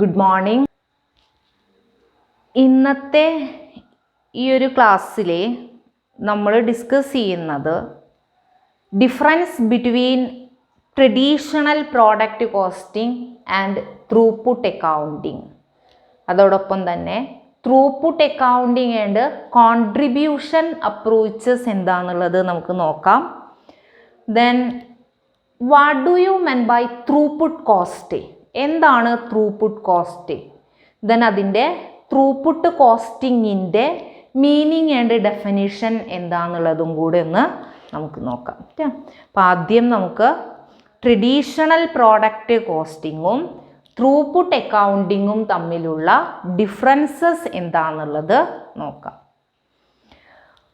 Good morning. ഇന്നത്തെ ഈ ഒരു ക്ലാസ്സിൽ നമ്മൾ ഡിസ്കസ് ചെയ്യുന്നത് difference between traditional product costing and throughput accounting, അതോടൊപ്പം തന്നെ throughput accounting and contribution approaches എന്താണെന്നുള്ളത് നമുക്ക് നോക്കാം. Then what do you mean by throughput cost? എന്താണ് ത്രൂപുട്ട് കോസ്റ്റ്? ദെൻ അതിൻ്റെ ത്രൂപുട്ട് കോസ്റ്റിങ്ങിൻ്റെ മീനിങ് ആൻഡ് ഡെഫിനിഷൻ എന്താണെന്നുള്ളതും കൂടെ ഒന്ന് നമുക്ക് നോക്കാം. അപ്പോൾ ആദ്യം നമുക്ക് ട്രഡീഷണൽ പ്രോഡക്റ്റ് കോസ്റ്റിങ്ങും ത്രൂപുട്ട് അക്കൗണ്ടിങ്ങും തമ്മിലുള്ള ഡിഫറൻസസ് എന്താണെന്നുള്ളത് നോക്കാം.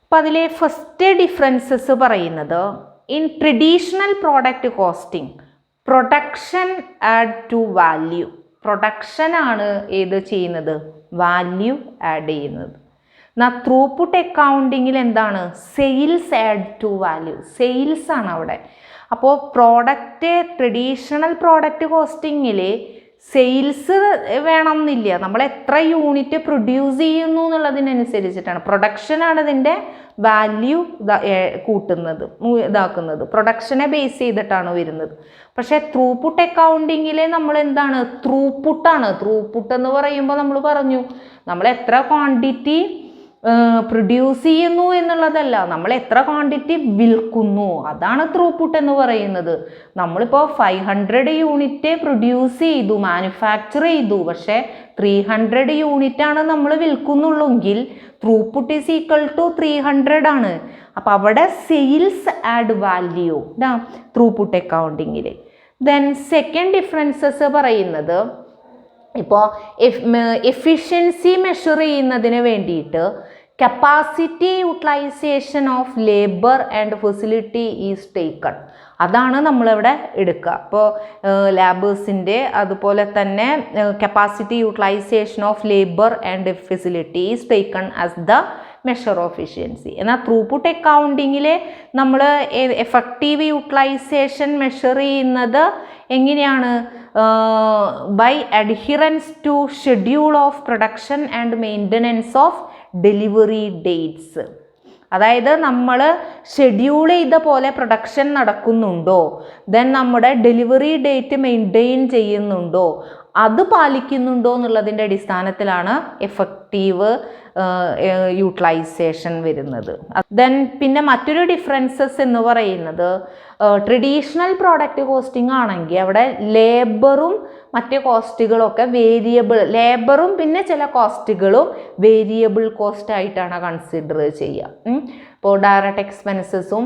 അപ്പോൾ അതിലെ ഫസ്റ്റ് ഡിഫറൻസസ് പറയുന്നത്, in traditional product costing production add to value. പ്രൊഡക്ഷനാണ് ഏത് ചെയ്യുന്നത്? വാല്യൂ ആഡ് ചെയ്യുന്നത്. എന്നാൽ ത്രൂപുട്ട് അക്കൗണ്ടിങ്ങിൽ എന്താണ്? Sales add to value. Sales ആണ് അവിടെ. അപ്പോൾ ട്രഡീഷണൽ പ്രോഡക്റ്റ് കോസ്റ്റിങ്ങിൽ സെയിൽസ് വേണമെന്നില്ല. നമ്മൾ എത്ര യൂണിറ്റ് പ്രൊഡ്യൂസ് ചെയ്യുന്നു എന്നുള്ളതിനനുസരിച്ചിട്ടാണ്. പ്രൊഡക്ഷനാണ് ഇതിൻ്റെ വാല്യൂ കൂട്ടുന്നത്, ഇതാക്കുന്നത്. പ്രൊഡക്ഷനെ ബേസ് ചെയ്തിട്ടാണ് വരുന്നത്. പക്ഷേ ത്രൂപുട്ട് അക്കൗണ്ടിങ്ങിൽ നമ്മൾ എന്താണ്? ത്രൂപുട്ടാണ്. ത്രൂപുട്ട് എന്ന് പറയുമ്പോൾ നമ്മൾ പറഞ്ഞു, നമ്മൾ എത്ര ക്വാണ്ടിറ്റി പ്രൊഡ്യൂസ് ചെയ്യുന്നു എന്നുള്ളതല്ല, നമ്മൾ എത്ര ക്വാണ്ടിറ്റി വിൽക്കുന്നു, അതാണ് ത്രൂപുട്ട് എന്ന് പറയുന്നത്. നമ്മളിപ്പോൾ 500 യൂണിറ്റ് പ്രൊഡ്യൂസ് ചെയ്തു, മാനുഫാക്ചർ ചെയ്തു, പക്ഷേ 300 യൂണിറ്റാണ് നമ്മൾ വിൽക്കുന്നുള്ളെങ്കിൽ ത്രൂപുട്ട് ഈസ് ഈക്വൽ ടു 300 ആണ്. അപ്പം അവിടെ സെയിൽസ് ആഡ് വാല്യൂ ത്രൂപുട്ട് അക്കൗണ്ടിങ്ങിൽ. ദെൻ സെക്കൻഡ് ഡിഫറൻസസ് പറയുന്നത്, ഇപ്പോൾ എഫിഷ്യൻസി മെഷർ ചെയ്യുന്നതിന് വേണ്ടിയിട്ട് capacity utilisation of labour and facility is taken. അതാണ് നമ്മളിവിടെ എടുക്കുക. അപ്പോൾ ലാബേഴ്സിൻ്റെ അതുപോലെ തന്നെ capacity utilisation of labour and facility is taken as the measure of efficiency. എന്നാൽ ത്രൂപുട്ട് അക്കൗണ്ടിങ്ങിൽ നമ്മൾ എഫക്റ്റീവ് യൂട്ടിലൈസേഷൻ മെഷർ ചെയ്യുന്നത് എങ്ങനെയാണ്? By adherence to schedule of production and maintenance of delivery dates. അതായത് നമ്മൾ ഷെഡ്യൂൾ ചെയ്ത പോലെ പ്രൊഡക്ഷൻ നടക്കുന്നുണ്ടോ, ദെൻ നമ്മുടെ ഡെലിവറി ഡേറ്റ് മെയിൻറ്റെയിൻ ചെയ്യുന്നുണ്ടോ, അത് പാലിക്കുന്നുണ്ടോ എന്നുള്ളതിൻ്റെ അടിസ്ഥാനത്തിലാണ് എഫക്റ്റീവ് യൂട്ടിലൈസേഷൻ വരുന്നത്. ദെൻ പിന്നെ മറ്റൊരു ഡിഫറൻസസ് എന്ന് പറയുന്നത്, ട്രഡീഷണൽ പ്രോഡക്റ്റ് കോസ്റ്റിംഗ് ആണെങ്കിൽ അവിടെ ലേബറും മറ്റ് കോസ്റ്റുകളൊക്കെ വേരിയബിൾ, ലേബറും പിന്നെ ചില കോസ്റ്റുകളും വേരിയബിൾ കോസ്റ്റ് ആയിട്ടാണ് കൺസിഡർ ചെയ്യുക. ഇപ്പോൾ ഡയറക്റ്റ് എക്സ്പെൻസസും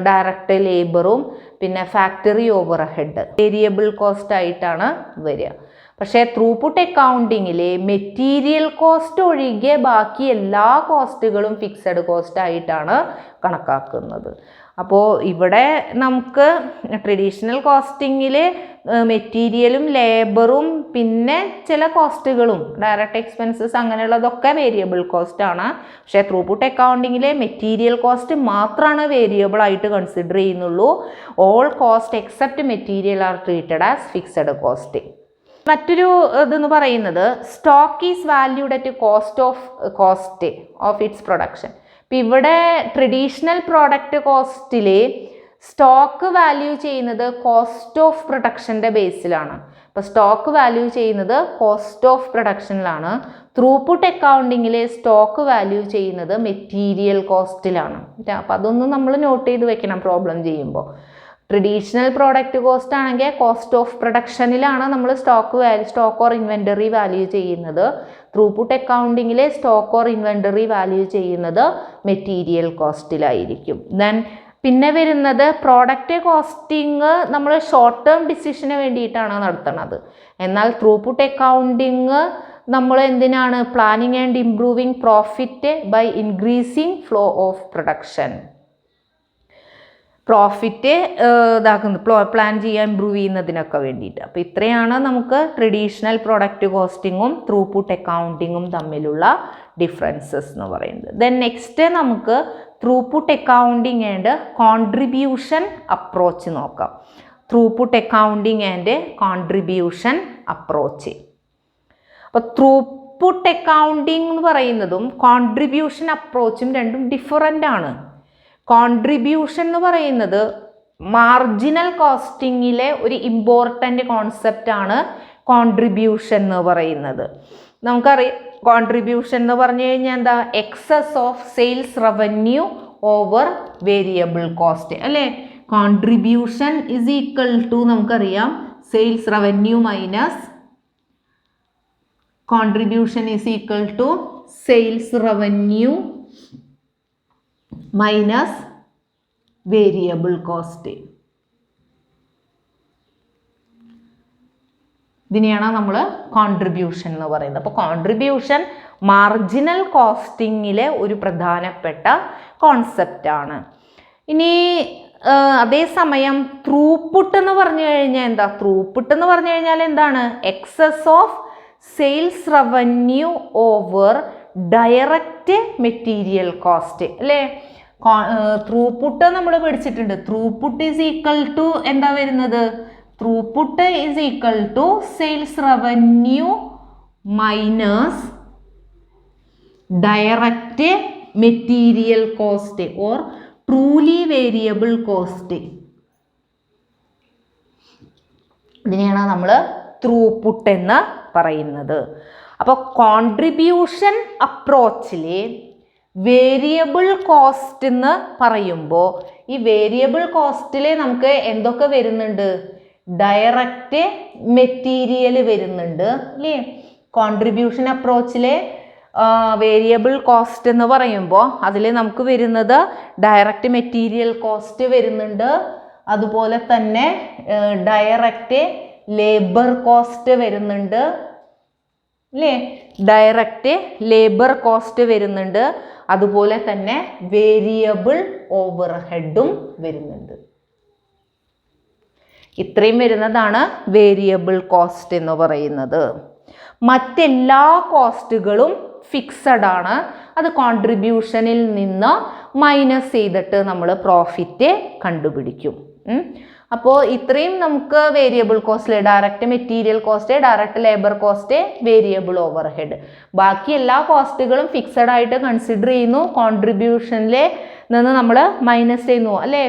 ഡയറക്റ്റ് ലേബറും പിന്നെ factory over head variable cost ആയിട്ടാണ് വരിക. പക്ഷേ ത്രൂപുട്ട് അക്കൗണ്ടിങ്ങിൽ മെറ്റീരിയൽ കോസ്റ്റ് ഒഴികെ ബാക്കി എല്ലാ കോസ്റ്റുകളും ഫിക്സഡ് കോസ്റ്റ് ആയിട്ടാണ് കണക്കാക്കുന്നത്. അപ്പോൾ ഇവിടെ നമുക്ക് ട്രഡീഷണൽ കോസ്റ്റിങ്ങിൽ മെറ്റീരിയലും ലേബറും പിന്നെ ചില കോസ്റ്റുകളും ഡയറക്റ്റ് എക്സ്പെൻസസ് അങ്ങനെയുള്ളതൊക്കെ വേരിയബിൾ കോസ്റ്റ് ആണ്. പക്ഷേ ത്രൂപുട്ട് അക്കൗണ്ടിങ്ങിൽ മെറ്റീരിയൽ കോസ്റ്റ് മാത്രമാണ് വേരിയബിൾ ആയിട്ട് കൺസിഡർ ചെയ്യുന്നുള്ളൂ. All cost except material are treated as fixed cost. മറ്റൊരു ഇതെന്ന് പറയുന്നത്, stock is valued at cost of its production. ഇപ്പം ഇവിടെ ട്രഡീഷണൽ പ്രോഡക്റ്റ് കോസ്റ്റിൽ സ്റ്റോക്ക് വാല്യൂ ചെയ്യുന്നത് കോസ്റ്റ് ഓഫ് പ്രൊഡക്ഷൻ്റെ ബേസിലാണ്. അപ്പോൾ സ്റ്റോക്ക് വാല്യൂ ചെയ്യുന്നത് കോസ്റ്റ് ഓഫ് പ്രൊഡക്ഷനിലാണ്. ത്രൂപുട്ട് അക്കൗണ്ടിങ്ങിൽ സ്റ്റോക്ക് വാല്യൂ ചെയ്യുന്നത് മെറ്റീരിയൽ കോസ്റ്റിലാണ്. അപ്പോൾ അതൊന്നും നമ്മൾ നോട്ട് ചെയ്ത് വെക്കണം പ്രോബ്ലം ചെയ്യുമ്പോൾ. ട്രഡീഷണൽ പ്രോഡക്റ്റ് കോസ്റ്റ് ആണെങ്കിൽ കോസ്റ്റ് ഓഫ് പ്രൊഡക്ഷനിലാണ് നമ്മൾ സ്റ്റോക്ക് ഓർ ഇൻവെൻ്ററി വാല്യൂ ചെയ്യുന്നത്. ത്രൂപുട്ട് അക്കൗണ്ടിങ്ങിൽ സ്റ്റോക്ക് ഓർ ഇൻവെൻ്ററി വാല്യൂ ചെയ്യുന്നത് മെറ്റീരിയൽ കോസ്റ്റിലായിരിക്കും. ദെൻ പിന്നെ വരുന്നത് പ്രോഡക്റ്റ് കോസ്റ്റിംഗ് നമ്മൾ ഷോർട്ട് ടേം ഡിസിഷന് വേണ്ടിയിട്ടാണ് നടത്തുന്നത്. എന്നാൽ ത്രൂപുട്ട് അക്കൗണ്ടിങ് നമ്മൾ എന്തിനാണ്? Planning and improving profit by increasing flow of production. Profit plan ചെയ്യാൻ ഇമ്പ്രൂവ് ചെയ്യുന്നതിനൊക്കെ വേണ്ടിയിട്ട്. അപ്പോൾ ഇത്രയാണ് നമുക്ക് ട്രഡീഷണൽ പ്രോഡക്റ്റ് കോസ്റ്റിങ്ങും ത്രൂപുട്ട് അക്കൗണ്ടിങ്ങും തമ്മിലുള്ള ഡിഫറൻസസ് എന്ന് പറയുന്നത്. ദെൻ നെക്സ്റ്റ് നമുക്ക് throughput accounting and contribution approach നോക്കാം. Throughput accounting and contribution approach. അപ്പോൾ ത്രൂപുട്ട് അക്കൗണ്ടിങ് എന്ന് പറയുന്നതും കോൺട്രിബ്യൂഷൻ അപ്രോച്ചും രണ്ടും ഡിഫറൻ്റ് ആണ്. കോൺട്രിബ്യൂഷൻ എന്ന് പറയുന്നത് മാർജിനൽ കോസ്റ്റിങ്ങിലെ ഒരു ഇമ്പോർട്ടൻ്റ് കോൺസെപ്റ്റാണ് കോൺട്രിബ്യൂഷൻ എന്ന് പറയുന്നത്. നമുക്കറിയാം കോൺട്രിബ്യൂഷൻ എന്ന് പറഞ്ഞു കഴിഞ്ഞാൽ എന്താ, excess of sales revenue over variable cost അല്ലേ. കോൺട്രിബ്യൂഷൻ ഇസ് ഈക്വൽ ടു നമുക്കറിയാം sales revenue minus contribution is equal to sales revenue minus variable cost. ഇതിനെയാണ് നമ്മൾ കോൺട്രിബ്യൂഷൻ എന്ന് പറയുന്നത്. അപ്പോൾ കോൺട്രിബ്യൂഷൻ മാർജിനൽ കോസ്റ്റിങ്ങിലെ ഒരു പ്രധാനപ്പെട്ട കോൺസെപ്റ്റാണ്. ഇനി അതേസമയം ത്രൂപുട്ട് എന്ന് പറഞ്ഞു കഴിഞ്ഞാൽ എന്താ, ത്രൂപുട്ട് എന്ന് പറഞ്ഞു കഴിഞ്ഞാൽ എന്താണ്, excess of sales revenue over direct material cost അല്ലേ. ത്രൂപുട്ട് നമ്മൾ പഠിച്ചിട്ടുണ്ട്. ത്രൂപുട്ട് ഈസ് ഈക്വൽ ടു എന്താ വരുന്നത്, throughput is equal to sales revenue minus direct material cost or truly variable cost. ഇതിനെയാണ് നമ്മൾ ത്രൂപുട്ട് എന്ന് പറയുന്നത്. അപ്പോൾ കോൺട്രിബ്യൂഷൻ അപ്രോച്ചിൽ വേരിയബിൾ കോസ്റ്റ് എന്ന് പറയുമ്പോൾ ഈ വേരിയബിൾ കോസ്റ്റിൽ നമുക്ക് എന്തൊക്കെ വരുന്നുണ്ട്, ഡയറക്റ്റ് മെറ്റീരിയൽ വരുന്നുണ്ട് അല്ലേ. കോൺട്രിബ്യൂഷൻ അപ്രോച്ചിലെ വേരിയബിൾ കോസ്റ്റ് എന്ന് പറയുമ്പോൾ അതിൽ നമുക്ക് വരുന്നത് ഡയറക്റ്റ് മെറ്റീരിയൽ കോസ്റ്റ് വരുന്നുണ്ട്, അതുപോലെ തന്നെ ഡയറക്റ്റ് ലേബർ കോസ്റ്റ് വരുന്നുണ്ട് അല്ലേ, ഡയറക്റ്റ് ലേബർ കോസ്റ്റ് വരുന്നുണ്ട്, അതുപോലെ തന്നെ വേരിയബിൾ ഓവർ ഹെഡും വരുന്നുണ്ട്. ഇത്രയും വരുന്നതാണ് വേരിയബിൾ കോസ്റ്റ് എന്ന് പറയുന്നത്. മറ്റെല്ലാ കോസ്റ്റുകളും ഫിക്സഡ് ആണ്. അത് കോൺട്രിബ്യൂഷനിൽ നിന്ന് മൈനസ് ചെയ്തിട്ട് നമ്മൾ പ്രോഫിറ്റ് കണ്ടുപിടിക്കും. അപ്പോൾ ഇത്രയും നമുക്ക് variable cost, direct material cost, direct labour cost, variable over head, ബാക്കി എല്ലാ കോസ്റ്റുകളും ഫിക്സഡ് ആയിട്ട് കൺസിഡർ ചെയ്യുന്നു. കോൺട്രിബ്യൂഷനിലെ നിന്ന് നമ്മൾ മൈനസ് ചെയ്യുന്നു അല്ലേ.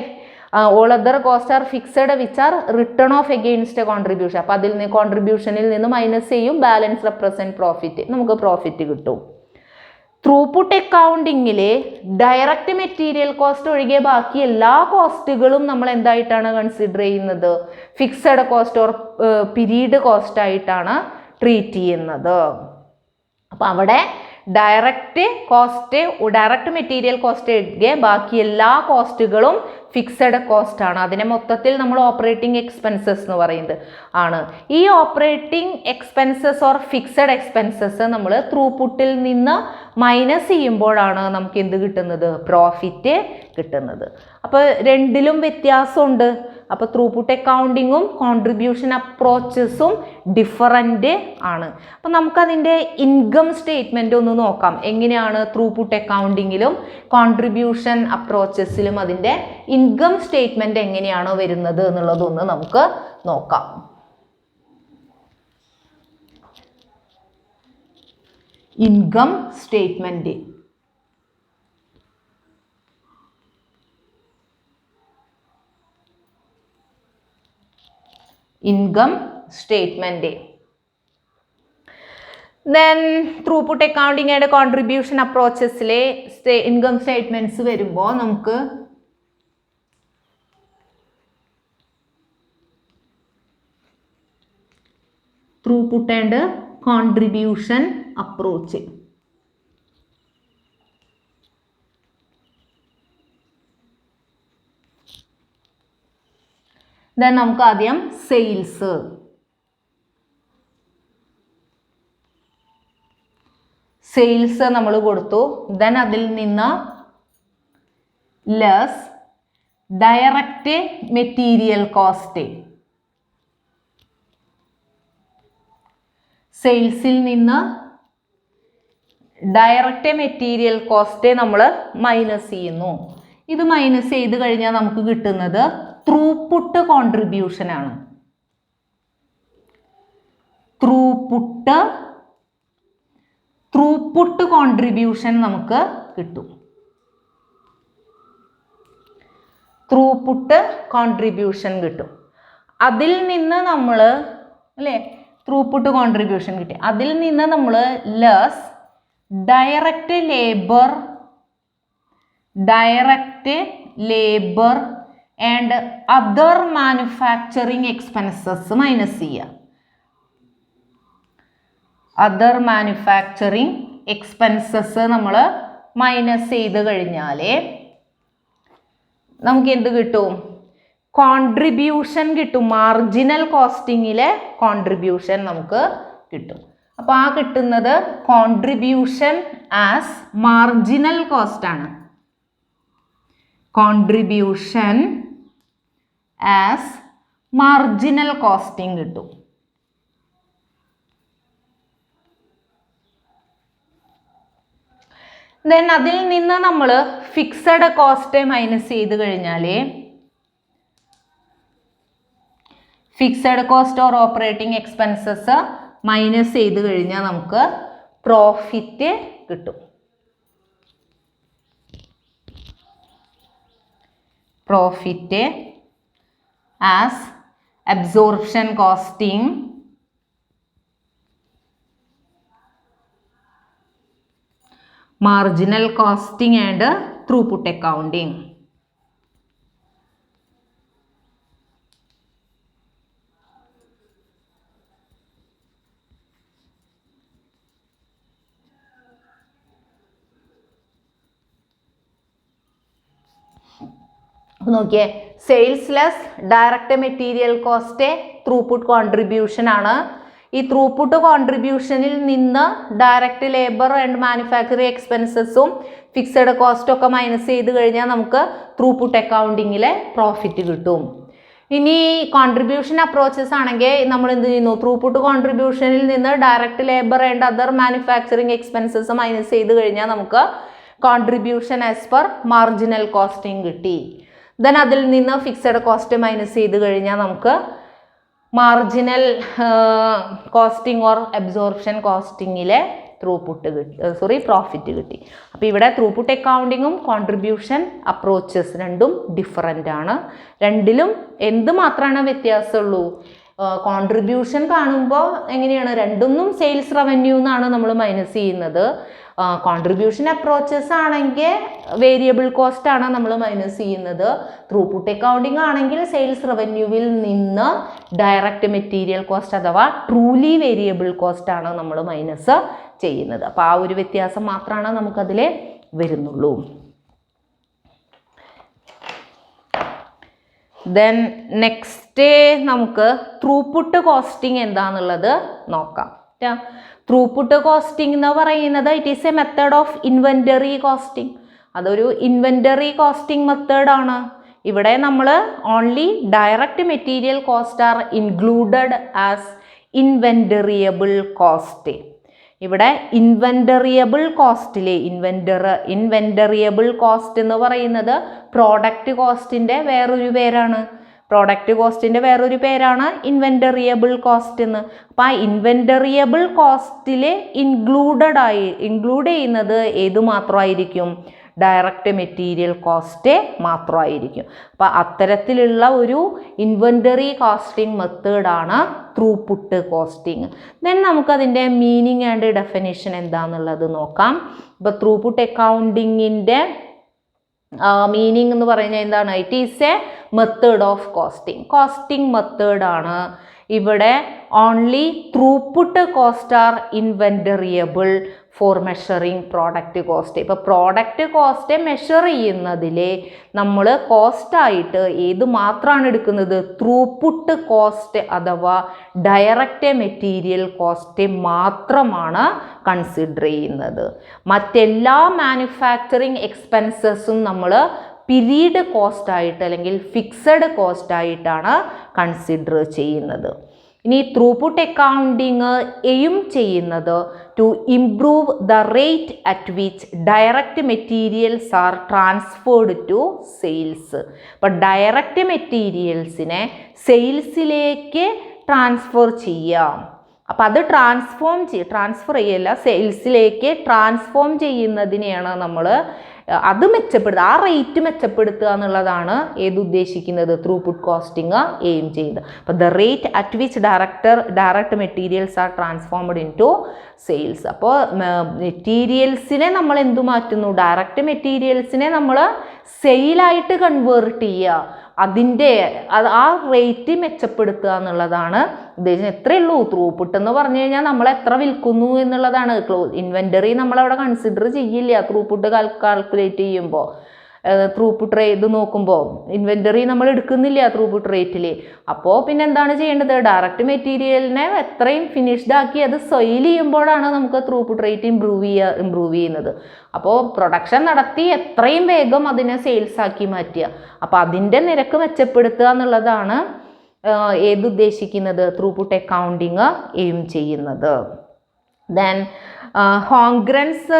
All other cost are fixed which are written of against contribution. അപ്പോൾ അതിൽ നിന്ന് കോൺട്രിബ്യൂഷനിൽ നിന്ന് മൈനസ് ചെയ്യും, ബാലൻസ് റെപ്രസെൻറ്റ് പ്രോഫിറ്റ്, നമുക്ക് പ്രോഫിറ്റ് കിട്ടും. ത്രൂപുട്ട് അക്കൗണ്ടിങ്ങിൽ ഡയറക്റ്റ് മെറ്റീരിയൽ കോസ്റ്റ് ഒഴികെ ബാക്കി എല്ലാ കോസ്റ്റുകളും നമ്മൾ എന്തായിട്ടാണ് കൺസിഡർ ചെയ്യുന്നത്, fixed cost or period cost ആയിട്ടാണ് ട്രീറ്റ് ചെയ്യുന്നത്. അപ്പോൾ അവിടെ direct cost, direct material cost ഒഴികെ ബാക്കി എല്ലാ കോസ്റ്റുകളും ഫിക്സഡ് കോസ്റ്റ് ആണ്. അതിനെ മൊത്തത്തിൽ നമ്മൾ ഓപ്പറേറ്റിംഗ് എക്സ്പെൻസസ് എന്ന് പറയുന്നത് ആണ്. ഈ operating expenses or fixed expenses നമ്മൾ ത്രൂപുട്ടിൽ നിന്ന് മൈനസ് ചെയ്യുമ്പോഴാണ് നമുക്ക് എന്ത് കിട്ടുന്നത്, പ്രോഫിറ്റ് കിട്ടുന്നത്. അപ്പോൾ രണ്ടിലും വ്യത്യാസമുണ്ട്. അപ്പോൾ ത്രൂപുട്ട് അക്കൗണ്ടിങ്ങും കോൺട്രിബ്യൂഷൻ അപ്രോച്ചസും ഡിഫറൻ്റ് ആണ്. അപ്പോൾ നമുക്കതിൻ്റെ ഇൻകം സ്റ്റേറ്റ്മെൻറ്റ് ഒന്ന് നോക്കാം. എങ്ങനെയാണ് ത്രൂപുട്ട് അക്കൗണ്ടിങ്ങിലും കോൺട്രിബ്യൂഷൻ അപ്രോച്ചസിലും അതിൻ്റെ ഇൻകം സ്റ്റേറ്റ്മെൻറ്റ് എങ്ങനെയാണ് വരുന്നത് എന്നുള്ളതൊന്ന് നമുക്ക് നോക്കാം. Income statement, income statement. Then throughput accounting and contribution അപ്രോച്ചസിലെ ഇൻകം സ്റ്റേറ്റ്മെൻറ്റ്സ് വരുമ്പോൾ നമുക്ക് throughput and contribution approach, then നമുക്ക് ആദ്യം സെയിൽസ്, സെയിൽസ് നമ്മൾ കൊടുത്തു. ദെൻ അതിൽ നിന്ന് ലെസ് ഡയറക്റ്റ് മെറ്റീരിയൽ കോസ്റ്റ്, സെയിൽസിൽ നിന്ന് ഡയറക്റ്റ് മെറ്റീരിയൽ കോസ്റ്റ് നമ്മൾ മൈനസ് ചെയ്യുന്നു. ഇത് മൈനസ് ചെയ്ത് കഴിഞ്ഞാൽ നമുക്ക് കിട്ടുന്നത് ത്രൂപുട്ട് കോൺട്രിബ്യൂഷൻ ആണ്. ത്രൂപുട്ട് ത്രൂപുട്ട് കോൺട്രിബ്യൂഷൻ നമുക്ക് കിട്ടും. ത്രൂപുട്ട് കോൺട്രിബ്യൂഷൻ കിട്ടും. അതിൽ നിന്ന് നമ്മൾ അല്ലേ ത്രൂപുട്ട് കോൺട്രിബ്യൂഷൻ കിട്ടി. അതിൽ നിന്ന് നമ്മൾ less direct labour and other manufacturing expenses minus ചെയ്യുക. അതർ മാനുഫാക്ചറിങ് എക്സ്പെൻസസ് നമ്മൾ മൈനസ് ചെയ്ത് കഴിഞ്ഞാൽ നമുക്ക് എന്ത് കിട്ടും? കോൺട്രിബ്യൂഷൻ കിട്ടും. മാർജിനൽ കോസ്റ്റിങ്ങിലെ കോൺട്രിബ്യൂഷൻ നമുക്ക് കിട്ടും. അപ്പോൾ ആ കിട്ടുന്നത് കോൺട്രിബ്യൂഷൻ ആസ് മാർജിനൽ കോസ്റ്റ് ആണ്. കോൺട്രിബ്യൂഷൻ ആസ് മാർജിനൽ കോസ്റ്റിംഗ് കിട്ടും. ദെൻ അതിൽ നിന്ന് നമ്മൾ ഫിക്സഡ് കോസ്റ്റ് മൈനസ് ചെയ്ത് കഴിഞ്ഞാൽ fixed cost or operating expenses minus ചെയ്ത് കഴിഞ്ഞാൽ നമുക്ക് പ്രോഫിറ്റ് കിട്ടും. Profit as absorption costing marginal costing and throughput accounting. നോക്കിയേ, sales less direct material cost throughput contribution ആണ്. ഈ ത്രൂപുട്ട് കോൺട്രിബ്യൂഷനിൽ നിന്ന് ഡയറക്റ്റ് ലേബർ ആൻഡ് മാനുഫാക്ചറിങ് എക്സ്പെൻസസും ഫിക്സഡ് കോസ്റ്റും ഒക്കെ മൈനസ് ചെയ്ത് കഴിഞ്ഞാൽ നമുക്ക് ത്രൂപുട്ട് അക്കൗണ്ടിങ്ങിലെ പ്രോഫിറ്റ് കിട്ടും. ഇനി കോൺട്രിബ്യൂഷൻ അപ്രോച്ചസ് ആണെങ്കിൽ നമ്മൾ എന്ത് ചെയ്യുന്നു? ത്രൂപുട്ട് കോൺട്രിബ്യൂഷനിൽ നിന്ന് direct labour and other manufacturing expenses minus ചെയ്ത് കഴിഞ്ഞാൽ നമുക്ക് contribution as per marginal costing കിട്ടി. ദെൻ അതിൽ നിന്ന് ഫിക്സഡ് കോസ്റ്റ് മൈനസ് ചെയ്ത് കഴിഞ്ഞാൽ നമുക്ക് മാർജിനൽ കോസ്റ്റിംഗ് ഓർ അബ്സോർപ്ഷൻ കോസ്റ്റിങ്ങിലെ പ്രോഫിറ്റ് കിട്ടി. അപ്പോൾ ഇവിടെ ത്രൂപുട്ട് അക്കൗണ്ടിങ്ങും കോൺട്രിബ്യൂഷൻ അപ്രോച്ചസ് രണ്ടും ഡിഫറൻ്റ് ആണ്. രണ്ടിലും എന്ത് മാത്രമാണ് വ്യത്യാസമുള്ളൂ? കോൺട്രിബ്യൂഷൻ കാണുമ്പോൾ എങ്ങനെയാണ്? രണ്ടൊന്നും സെയിൽസ് റവന്യൂ എന്നാണ് നമ്മൾ മൈനസ് ചെയ്യുന്നത്. കോൺട്രിബ്യൂഷൻ അപ്രോച്ചസ് ആണെങ്കിൽ വേരിയബിൾ കോസ്റ്റ് ആണ് നമ്മൾ മൈനസ് ചെയ്യുന്നത്. ത്രൂപുട്ട് അക്കൗണ്ടിങ് ആണെങ്കിൽ സെയിൽസ് റവന്യൂവിൽ നിന്ന് ഡയറക്റ്റ് മെറ്റീരിയൽ കോസ്റ്റ് അഥവാ ട്രൂലി വേരിയബിൾ കോസ്റ്റ് ആണ് നമ്മൾ മൈനസ് ചെയ്യുന്നത്. അപ്പോൾ ആ ഒരു വ്യത്യാസം മാത്രമാണ് നമുക്കതിൽ വരുന്നുള്ളൂ. ദെൻ നെക്സ്റ്റ് നമുക്ക് ത്രൂപുട്ട് കോസ്റ്റിംഗ് എന്താണെന്നുള്ളത് നോക്കാം. ത്രൂപുട്ട് കോസ്റ്റിംഗ് എന്ന് പറയുന്നത് it is a method of inventory costing. അതൊരു ഇൻവെൻ്ററി കോസ്റ്റിംഗ് മെത്തേഡാണ്. ഇവിടെ നമ്മൾ only direct material cost are included as inventoriable cost. ഇവിടെ ഇൻവെൻ്ററിയബിൾ കോസ്റ്റിലെ ഇൻവെൻ്ററിയബിൾ കോസ്റ്റ് എന്ന് പറയുന്നത് പ്രോഡക്റ്റ് കോസ്റ്റിൻ്റെ വേറൊരു പേരാണ്. പ്രോഡക്റ്റ് കോസ്റ്റിൻ്റെ വേറൊരു പേരാണ് ഇൻവെൻ്ററിയബിൾ കോസ്റ്റ് എന്ന്. അപ്പോൾ ആ ഇൻവെൻ്ററിയബിൾ കോസ്റ്റിൽ ഇൻക്ലൂഡ് ചെയ്യുന്നത് ഏത് മാത്രമായിരിക്കും? ഡയറക്റ്റ് മെറ്റീരിയൽ കോസ്റ്റ് മാത്രമായിരിക്കും. അപ്പോൾ അത്തരത്തിലുള്ള ഒരു ഇൻവെൻ്ററി കോസ്റ്റിംഗ് മെത്തേഡാണ് ത്രൂപുട്ട് കോസ്റ്റിംഗ്. ദെൻ നമുക്കതിൻ്റെ മീനിങ് ആൻഡ് ഡെഫിനിഷൻ എന്താണെന്നുള്ളത് നോക്കാം. ഇപ്പോൾ ത്രൂപുട്ട് അക്കൗണ്ടിങ്ങിൻ്റെ മീനിങ് എന്ന് പറയുന്നത് എന്താണ്? It is a method of costing മെത്തേഡാണ്. ഇവിടെ only throughput cost are inventoriable for measuring product cost. ഇപ്പോൾ പ്രോഡക്റ്റ് കോസ്റ്റ് മെഷർ ചെയ്യുന്നതിൽ നമ്മൾ കോസ്റ്റായിട്ട് ഏത് മാത്രമാണ് എടുക്കുന്നത്? ത്രൂപുട്ട് കോസ്റ്റ് അഥവാ ഡയറക്റ്റ് മെറ്റീരിയൽ കോസ്റ്റ് മാത്രമാണ് കൺസിഡർ ചെയ്യുന്നത്. മറ്റെല്ലാ മാനുഫാക്ചറിങ് എക്സ്പെൻസസും നമ്മൾ പീരീഡ് കോസ്റ്റായിട്ട് അല്ലെങ്കിൽ ഫിക്സഡ് കോസ്റ്റായിട്ടാണ് കൺസിഡർ ചെയ്യുന്നത്. ഇനി ത്രൂപുട്ട് അക്കൗണ്ടിങ് എയിം ചെയ്യുന്നത് to improve the rate at which direct materials are transferred to sales. അപ്പോൾ ഡയറക്റ്റ് മെറ്റീരിയൽസിനെ സെയിൽസിലേക്ക് ട്രാൻസ്ഫർ ചെയ്യാം. അപ്പോൾ അത് ട്രാൻസ്ഫർ ചെയ്യല്ല, സെയിൽസിലേക്ക് ട്രാൻസ്ഫോം ചെയ്യുന്നതിനെയാണ് നമ്മൾ അത് മെച്ചപ്പെടുത്തുക, ആ റേറ്റ് മെച്ചപ്പെടുത്തുക എന്നുള്ളതാണ് ഉദ്ദേശിക്കുന്നത് ത്രൂപുട്ട് കോസ്റ്റിംഗ് എയിം ചെയ്യുന്നത്. അപ്പോൾ the rate at which direct materials are transformed into sales. അപ്പോൾ മെറ്റീരിയൽസിനെ നമ്മൾ എന്തു മാറ്റുന്നു, ഡയറക്റ്റ് മെറ്റീരിയൽസിനെ നമ്മൾ സെയിലായിട്ട് കൺവേർട്ട് ചെയ്യുക, ആ റേറ്റ് മെച്ചപ്പെടുത്തുക എന്നുള്ളതാണ് ഉദ്ദേശിച്ചത്. എത്രയേ ഉള്ളൂ ത്രൂപുട്ട് എന്ന് പറഞ്ഞു കഴിഞ്ഞാൽ നമ്മൾ എത്ര വിൽക്കുന്നു എന്നുള്ളതാണ്. ഇൻവെൻ്ററി നമ്മളവിടെ കൺസിഡർ ചെയ്യില്ല ത്രൂപുട്ട് കാൽക്കുലേറ്റ് ചെയ്യുമ്പോൾ. ത്രൂപുട്ട് റേറ്റ് നോക്കുമ്പോൾ ഇൻവെൻ്ററി നമ്മൾ എടുക്കുന്നില്ല ത്രൂപുട്ട് റേറ്റിൽ. അപ്പോൾ പിന്നെ എന്താണ് ചെയ്യേണ്ടത്, ഡയറക്റ്റ് മെറ്റീരിയലിനെ എത്രയും ഫിനിഷ്ഡ് ആക്കി അത് സെയിൽ ചെയ്യുമ്പോഴാണ് നമുക്ക് ത്രൂപുട്ട് റേറ്റ് ഇമ്പ്രൂവ് ചെയ്യുന്നത്. അപ്പോൾ പ്രൊഡക്ഷൻ നടത്തി എത്രയും വേഗം അതിനെ സെയിൽസ് ആക്കി മാറ്റുക, അപ്പോൾ അതിൻ്റെ നിരക്ക് മെച്ചപ്പെടുത്തുക എന്നുള്ളതാണ് ഉദ്ദേശിക്കുന്നത് ത്രൂപുട്ട് അക്കൗണ്ടിങ് എയിം ചെയ്യുന്നത്. ദെൻ ഹോങ്ഗ്രൻസ്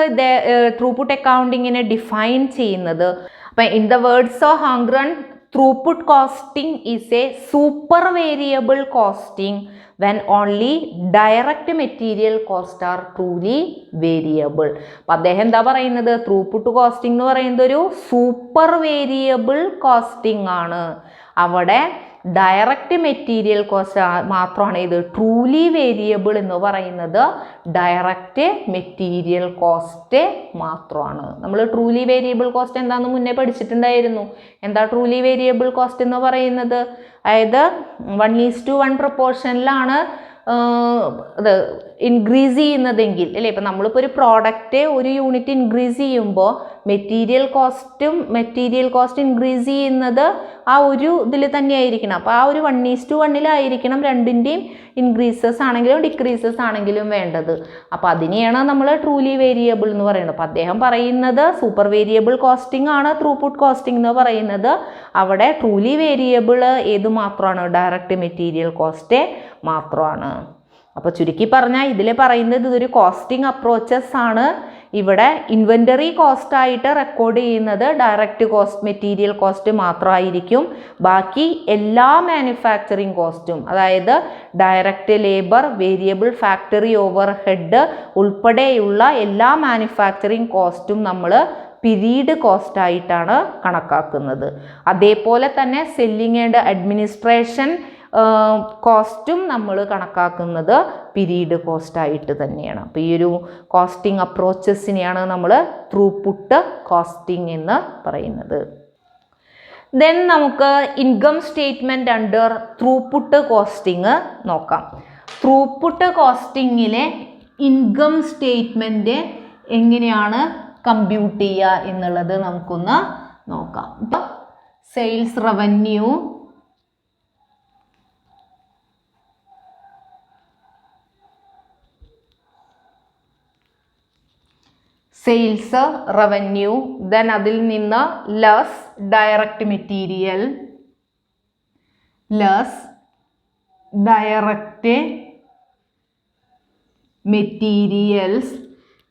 ത്രൂപുട്ട് അക്കൗണ്ടിങ്ങിനെ ഡിഫൈൻ ചെയ്യുന്നത്, അപ്പം in the words of Horngren, throughput costing is a super variable costing when only direct material cost are truly variable. അപ്പം അദ്ദേഹം എന്താ പറയുന്നത്, ത്രൂപുട്ട് കോസ്റ്റിംഗ് എന്ന് പറയുന്നത് ഒരു സൂപ്പർ വേരിയബിൾ കോസ്റ്റിംഗ് ആണ്. അവിടെ ഡയറക്റ്റ് മെറ്റീരിയൽ കോസ്റ്റ് മാത്രമാണ് ഇത് ട്രൂലി വേരിയബിൾ എന്ന് പറയുന്നത്, ഡയറക്റ്റ് മെറ്റീരിയൽ കോസ്റ്റ് മാത്രമാണ്. നമ്മൾ ട്രൂലി വേരിയബിൾ കോസ്റ്റ് എന്താണെന്ന് മുന്നേ പഠിച്ചിട്ടുണ്ടായിരുന്നു. എന്താ ട്രൂലി വേരിയബിൾ കോസ്റ്റ് എന്ന് പറയുന്നത്, അതായത് 1:1 പ്രൊപ്പോർഷനിലാണ് ഇത് ഇൻക്രീസ് ചെയ്യുന്നതെങ്കിൽ അല്ലേ. ഇപ്പം നമ്മളിപ്പോൾ ഒരു പ്രോഡക്റ്റ് ഒരു യൂണിറ്റ് ഇൻക്രീസ് ചെയ്യുമ്പോൾ മെറ്റീരിയൽ കോസ്റ്റ് ഇൻക്രീസ് ചെയ്യുന്നത് ആ ഒരു ഇതിൽ തന്നെ ആയിരിക്കണം. അപ്പോൾ ആ ഒരു 1:1 രണ്ടിൻ്റെയും ഇൻക്രീസസ് ആണെങ്കിലും ഡിക്രീസസ് ആണെങ്കിലും വേണ്ടത്. അപ്പോൾ അതിനെയാണ് നമ്മൾ ട്രൂലി വേരിയബിൾ എന്ന് പറയുന്നത്. അപ്പോൾ അദ്ദേഹം പറയുന്നത് സൂപ്പർ വേരിയബിൾ കോസ്റ്റിംഗ് ആണ് ത്രൂപുട്ട് കോസ്റ്റിംഗ് എന്ന് പറയുന്നത്. അവിടെ ട്രൂലി വേരിയബിൾ മാത്രമാണ്, ഡയറക്റ്റ് മെറ്റീരിയൽ കോസ്റ്റ് മാത്രമാണ്. അപ്പോൾ ചുരുക്കി പറഞ്ഞാൽ ഇതിൽ പറയുന്നത് ഇതൊരു കോസ്റ്റിംഗ് അപ്രോച്ചസ് ആണ്. ഇവിടെ ഇൻവെൻ്ററി കോസ്റ്റ് ആയിട്ട് റെക്കോർഡ് ചെയ്യുന്നത് ഡയറക്റ്റ് കോസ്റ്റ് മെറ്റീരിയൽ കോസ്റ്റ് മാത്രമായിരിക്കും. ബാക്കി എല്ലാ മാനുഫാക്ചറിങ് കോസ്റ്റും, അതായത് direct labour, variable factory over head ഉൾപ്പെടെയുള്ള എല്ലാ മാനുഫാക്ചറിങ് കോസ്റ്റും നമ്മൾ പീരീഡ് കോസ്റ്റ് ആയിട്ടാണ് കണക്കാക്കുന്നത്. അതേപോലെ തന്നെ സെല്ലിംഗ് ആൻഡ് അഡ്മിനിസ്ട്രേഷൻ കോസ്റ്റും നമ്മൾ കണക്കാക്കുന്നത് പീരീഡ് കോസ്റ്റ് ആയിട്ട് തന്നെയാണ്. അപ്പോൾ ഈ ഒരു കോസ്റ്റിംഗ് അപ്രോച്ചസിനെയാണ് നമ്മൾ ത്രൂപുട്ട് കോസ്റ്റിംഗ് എന്ന് പറയുന്നത്. ദെൻ നമുക്ക് income statement under throughput costing നോക്കാം. ത്രൂപുട്ട് കോസ്റ്റിങ്ങിലെ ഇൻകം സ്റ്റേറ്റ്മെൻറ്റ് എങ്ങനെയാണ് കമ്പ്യൂട്ട് ചെയ്യുക എന്നുള്ളത് നമുക്കൊന്ന് നോക്കാം. ഇപ്പം സെയിൽസ് റവന്യൂ, ദെൻ അതിൽ നിന്ന് less direct material,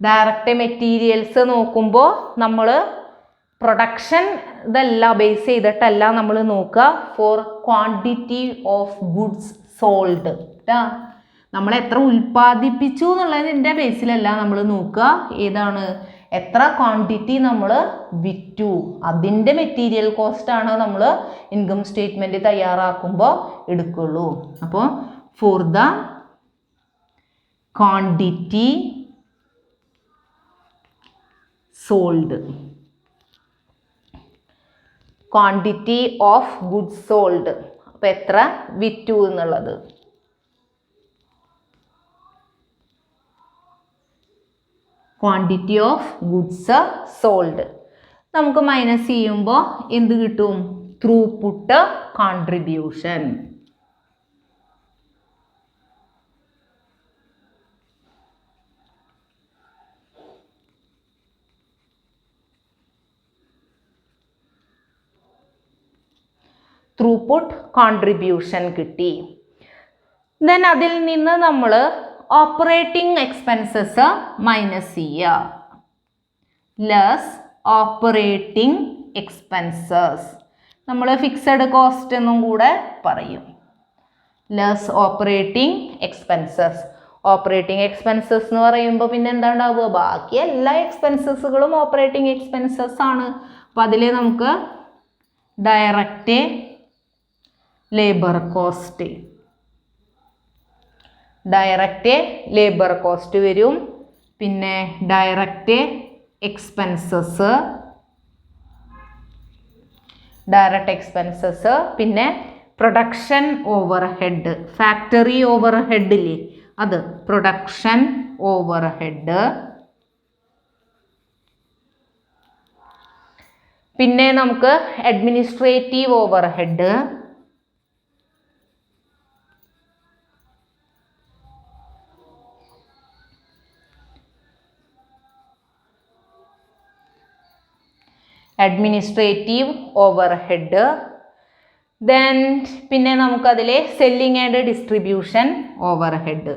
direct materials നോക്കുമ്പോൾ നമ്മൾ പ്രൊഡക്ഷൻ ഇതെല്ലാം ബേസ് ചെയ്തിട്ടല്ല നമ്മൾ നോക്കുക, for quantity of goods sold. നമ്മൾ എത്ര ഉൽപ്പാദിപ്പിച്ചു എന്നുള്ളതിൻ്റെ ബേസിലല്ല നമ്മൾ നോക്കുക, ഏതാണ് എത്ര ക്വാണ്ടിറ്റി നമ്മൾ വിറ്റു, അതിൻ്റെ മെറ്റീരിയൽ കോസ്റ്റാണ് നമ്മൾ ഇൻകം സ്റ്റേറ്റ്മെൻറ്റ് തയ്യാറാക്കുമ്പോൾ എടുക്കുള്ളൂ. അപ്പോൾ four the quantity sold, quantity of goods sold, അപ്പോൾ എത്ര വിറ്റു എന്നുള്ളത്. ക്വാണ്ടിറ്റി ഓഫ് ഗുഡ്സ് സോൾഡ് നമുക്ക് മൈനസ് ചെയ്യുമ്പോൾ എന്ത് കിട്ടും, ത്രൂപുട്ട് കോൺട്രിബ്യൂഷൻ. ത്രൂപുട്ട് കോൺട്രിബ്യൂഷൻ കിട്ടി. ദെൻ അതിൽ നിന്ന് നമ്മൾ ഓപ്പറേറ്റിംഗ് എക്സ്പെൻസസ് മൈനസ് ചെയ്യുക, ലെസ് ഓപ്പറേറ്റിംഗ് എക്സ്പെൻസസ്. നമ്മൾ ഫിക്സഡ് കോസ്റ്റ് എന്നും കൂടെ പറയും. Less operating expenses. Operating expenses എന്ന് പറയുമ്പോൾ പിന്നെ എന്താ ഉണ്ടാവുക, ബാക്കി എല്ലാ എക്സ്പെൻസസുകളും ഓപ്പറേറ്റിംഗ് എക്സ്പെൻസസ് ആണ്. അപ്പോൾ അതിൽ നമുക്ക് ഡയറക്റ്റ് ലേബർ കോസ്റ്റ് വരും. പിന്നെ ഡയറക്റ്റ് എക്സ്പെൻസസ്, പിന്നെ പ്രൊഡക്ഷൻ ഓവർഹെഡ്, ഫാക്ടറി ഓവർഹെഡില്ലേ അത്, പ്രൊഡക്ഷൻ ഓവർഹെഡ്. പിന്നെ നമുക്ക് അഡ്മിനിസ്ട്രേറ്റീവ് ഓവർഹെഡ്, ദെൻ പിന്നെ നമുക്കതിൽ selling and distribution overhead,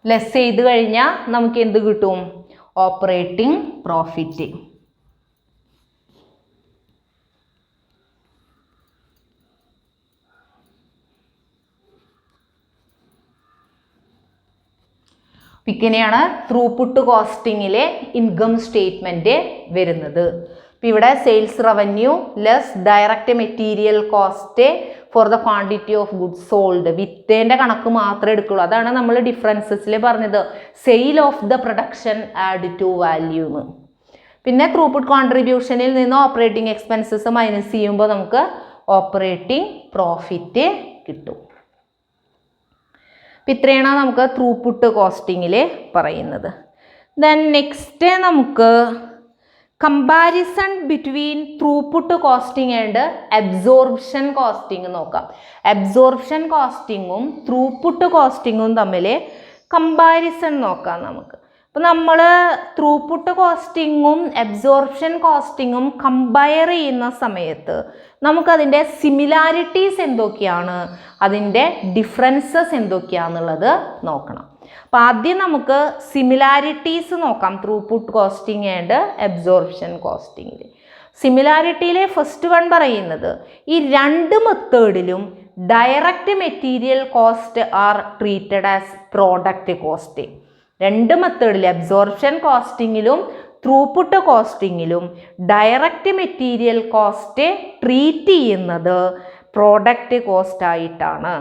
less ചെയ്ത് കഴിഞ്ഞാൽ നമുക്ക് എന്ത് കിട്ടും, ഓപ്പറേറ്റിംഗ് പ്രോഫിറ്റ്. ഇങ്ങനെയാണ് ത്രൂപുട്ട് കോസ്റ്റിങ്ങിലെ ഇൻകം സ്റ്റേറ്റ്മെൻറ്റ് വരുന്നത്. അപ്പോൾ ഇവിടെ sales revenue less direct material cost for the quantity of goods sold, വിറ്റേൻ്റെ കണക്ക് മാത്രമേ എടുക്കുള്ളൂ. അതാണ് നമ്മൾ ഡിഫറൻസസിൽ പറഞ്ഞത്, sale of the production add to value എന്ന്. പിന്നെ ത്രൂപുട്ട് കോൺട്രിബ്യൂഷനിൽ നിന്ന് ഓപ്പറേറ്റിംഗ് എക്സ്പെൻസസ് മൈനസ് ചെയ്യുമ്പോൾ നമുക്ക് ഓപ്പറേറ്റിംഗ് പ്രോഫിറ്റ് കിട്ടും. അപ്പം ഇത്രയാണ് നമുക്ക് ത്രൂപുട്ട് കോസ്റ്റിങ്ങിൽ പറയുന്നത്. ദെൻ നെക്സ്റ്റ് നമുക്ക് comparison between throughput costing and absorption costing നോക്കാം. അബ്സോർപ്ഷൻ കോസ്റ്റിങ്ങും ത്രൂപുട്ട് കോസ്റ്റിങ്ങും തമ്മിൽ കമ്പാരിസൺ നോക്കാം നമുക്ക്. അപ്പോൾ നമ്മൾ ത്രൂപുട്ട് കോസ്റ്റിങ്ങും അബ്സോർപ്ഷൻ കോസ്റ്റിങ്ങും കമ്പയർ ചെയ്യുന്ന സമയത്ത് നമുക്കതിൻ്റെ സിമിലാരിറ്റീസ് എന്തൊക്കെയാണ്, അതിൻ്റെ ഡിഫറൻസസ് എന്തൊക്കെയാണെന്നുള്ളത് നോക്കണം. അപ്പോൾ ആദ്യം നമുക്ക് സിമിലാരിറ്റീസ് നോക്കാം ത്രൂപുട്ട് കോസ്റ്റിംഗ് ആൻഡ് അബ്സോർപ്ഷൻ കോസ്റ്റിംഗിൽ. സിമിലാരിറ്റിയിലെ ഫസ്റ്റ് വൺ പറയുന്നത് ഈ രണ്ട് മെത്തേഡിലും direct material cost are treated as product cost. രണ്ട് മെത്തേഡിൽ അബ്സോർപ്ഷൻ കോസ്റ്റിങ്ങിലും ത്രൂപുട്ട് കോസ്റ്റിങ്ങിലും ഡയറക്റ്റ് മെറ്റീരിയൽ കോസ്റ്റ് ട്രീറ്റ് ചെയ്യുന്നത് പ്രോഡക്റ്റ് കോസ്റ്റ് ആയിട്ടാണ്.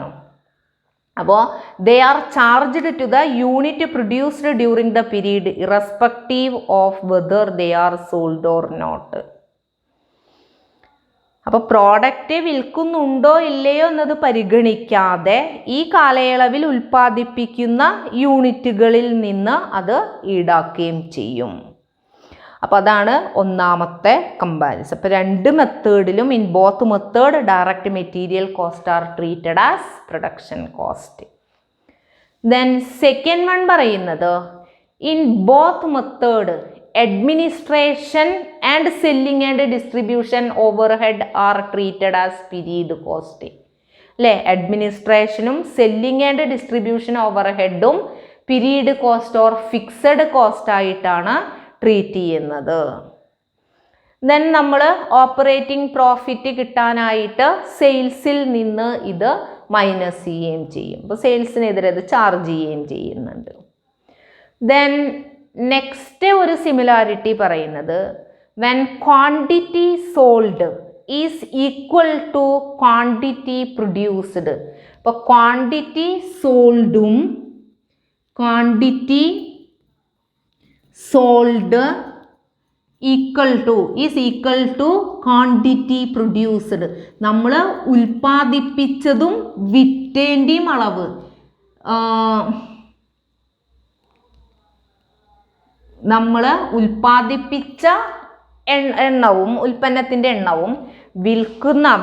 അപ്പോൾ they are charged to the unit produced during the period irrespective of whether they are sold or not. അപ്പോൾ product വിൽക്കുന്നുണ്ടോ ഇല്ലയോ എന്നത് പരിഗണിക്കാതെ ഈ കാലയളവിൽ ഉൽപ്പാദിപ്പിക്കുന്ന യൂണിറ്റുകളിൽ നിന്ന് അത് ഈടാക്കുകയും ചെയ്യും. അപ്പോൾ അതാണ് ഒന്നാമത്തെ കമ്പാരിസൺ. അപ്പോൾ രണ്ട് മെത്തേഡിലും in both method direct material cost are treated as production cost. Then second one പറയുന്നത് in both method administration and selling and distribution overhead are treated as period cost. അല്ലേ, അഡ്മിനിസ്ട്രേഷനും സെല്ലിംഗ് ആൻഡ് ഡിസ്ട്രിബ്യൂഷൻ ഓവർഹെഡും period cost or fixed cost ആയിട്ടാണ് treat ചെയ്യുന്നത്. Then നമ്മൾ operating profit കിട്ടാനായിട്ട് സെയിൽസിൽ നിന്ന് ഇത് മൈനസ് ചെയ്യുകയും ചെയ്യും. അപ്പോൾ സെയിൽസിനെതിരെ ഇത് ചാർജ് ചെയ്യുകയും ചെയ്യുന്നുണ്ട്. ദെൻ നെക്സ്റ്റ് ഒരു സിമിലാരിറ്റി പറയുന്നത് when quantity sold is equal to quantity produced. അപ്പോൾ ക്വാണ്ടിറ്റി സോൾഡും quantity sold is equal to quantity produced. നമ്മൾ ഉൽപ്പാദിപ്പിച്ചതും വിറ്റേൻ്റെയും അളവ് നമ്മൾ ഉൽപ്പാദിപ്പിച്ച എണ്ണവും ഉൽപ്പന്നത്തിൻ്റെ എണ്ണവും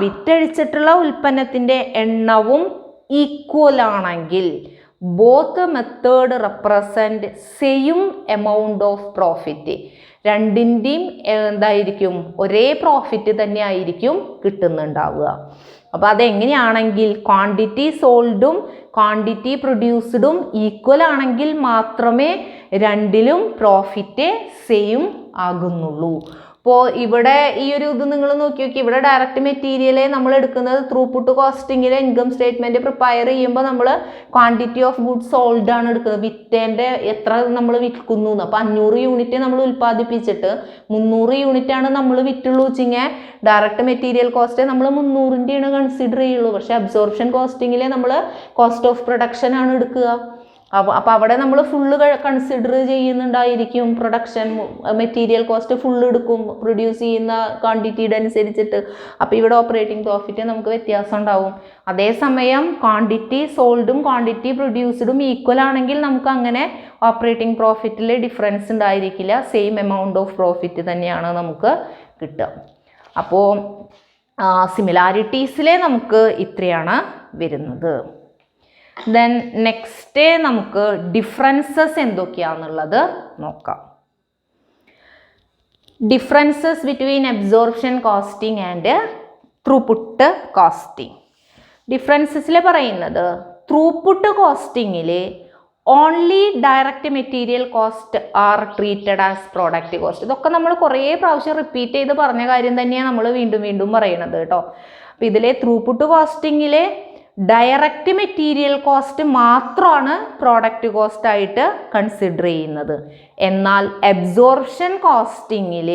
വിറ്റഴിച്ചിട്ടുള്ള ഉൽപ്പന്നത്തിൻ്റെ എണ്ണവും ഈക്വൽ ആണെങ്കിൽ both method represent same amount of profit. രണ്ടിൻ്റെയും എന്തായിരിക്കും, ഒരേ പ്രോഫിറ്റ് തന്നെ ആയിരിക്കും കിട്ടുന്നുണ്ടാവുക. അപ്പോൾ അതെങ്ങനെയാണെങ്കിൽ ക്വാണ്ടിറ്റി സോൾഡും ക്വാണ്ടിറ്റി പ്രൊഡ്യൂസ്ഡും ഈക്വൽ ആണെങ്കിൽ മാത്രമേ രണ്ടിലും പ്രോഫിറ്റ് സെയിം ആകുന്നുള്ളൂ. അപ്പോൾ ഇവിടെ ഈ ഒരു ഇത് നിങ്ങൾ നോക്കി ഇവിടെ ഡയറക്റ്റ് മെറ്റീരിയലെ നമ്മൾ എടുക്കുന്നത് ത്രൂപുട്ട് കോസ്റ്റിങ്ങിലെ ഇൻകം സ്റ്റേറ്റ്മെന്റ് പ്രിപ്പയർ ചെയ്യുമ്പോൾ നമ്മൾ ക്വാണ്ടിറ്റി ഓഫ് ഗുഡ്സ് സോൾഡ് ആണ് എടുക്കുന്നത്, വിറ്റേൻ്റെ എത്ര നമ്മൾ വിൽക്കുന്നു. അപ്പോൾ 500 യൂണിറ്റ് നമ്മൾ ഉൽപ്പാദിപ്പിച്ചിട്ട് 300 യൂണിറ്റ് ആണ് നമ്മൾ വിറ്റുള്ളൂ വെച്ചിങ്ങനെ ഡയറക്റ്റ് മെറ്റീരിയൽ കോസ്റ്റ് നമ്മൾ 300ൻ്റെയാണ് കൺസിഡർ ചെയ്യുള്ളൂ. പക്ഷേ അബ്സോർപ്ഷൻ കോസ്റ്റിങ്ങിലെ നമ്മൾ കോസ്റ്റ് ഓഫ് പ്രൊഡക്ഷൻ ആണ് എടുക്കുക. അപ്പോൾ അവിടെ നമ്മൾ ഫുള്ള് കൺസിഡർ ചെയ്യുന്നുണ്ടായിരിക്കും, പ്രൊഡക്ഷൻ മെറ്റീരിയൽ കോസ്റ്റ് ഫുള്ള് എടുക്കും പ്രൊഡ്യൂസ് ചെയ്യുന്ന ക്വാണ്ടിറ്റിയുടെ അനുസരിച്ചിട്ട്. അപ്പോൾ ഇവിടെ ഓപ്പറേറ്റിംഗ് പ്രോഫിറ്റ് നമുക്ക് വ്യത്യാസം ഉണ്ടാവും. അതേസമയം ക്വാണ്ടിറ്റി സോൾഡും ക്വാണ്ടിറ്റി പ്രൊഡ്യൂസ്ഡും ഈക്വൽ ആണെങ്കിൽ നമുക്ക് അങ്ങനെ ഓപ്പറേറ്റിംഗ് പ്രോഫിറ്റിൽ ഡിഫറൻസ് ഉണ്ടായിരിക്കില്ല, സെയിം എമൗണ്ട് ഓഫ് പ്രോഫിറ്റ് തന്നെയാണ് നമുക്ക് കിട്ടുക. അപ്പോൾ സിമിലാരിറ്റീസിലെ നമുക്ക് ഇത്രയാണ് വരുന്നത്. ദെൻ നെക്സ്റ്റ് നമുക്ക് ഡിഫറൻസസ് എന്തൊക്കെയാണെന്നുള്ളത് നോക്കാം. Differences between absorption costing and throughput costing. ഡിഫറൻസസിൽ പറയുന്നത് ത്രൂപുട്ട് കോസ്റ്റിങ്ങിൽ only direct material cost are treated as product cost. ഇതൊക്കെ നമ്മൾ കുറേ പ്രാവശ്യം റിപ്പീറ്റ് ചെയ്ത് പറഞ്ഞ കാര്യം തന്നെയാണ് നമ്മൾ വീണ്ടും വീണ്ടും പറയുന്നത് കേട്ടോ. അപ്പോൾ ഇതിലെ ത്രൂപുട്ട് കോസ്റ്റിങ്ങിലെ ഡയറക്റ്റ് മെറ്റീരിയൽ കോസ്റ്റ് മാത്രമാണ് പ്രോഡക്റ്റ് കോസ്റ്റ് ആയിട്ട് കൺസിഡർ ചെയ്യുന്നത്. എന്നാൽ അബ്സോർപ്ഷൻ കോസ്റ്റിങ്ങിൽ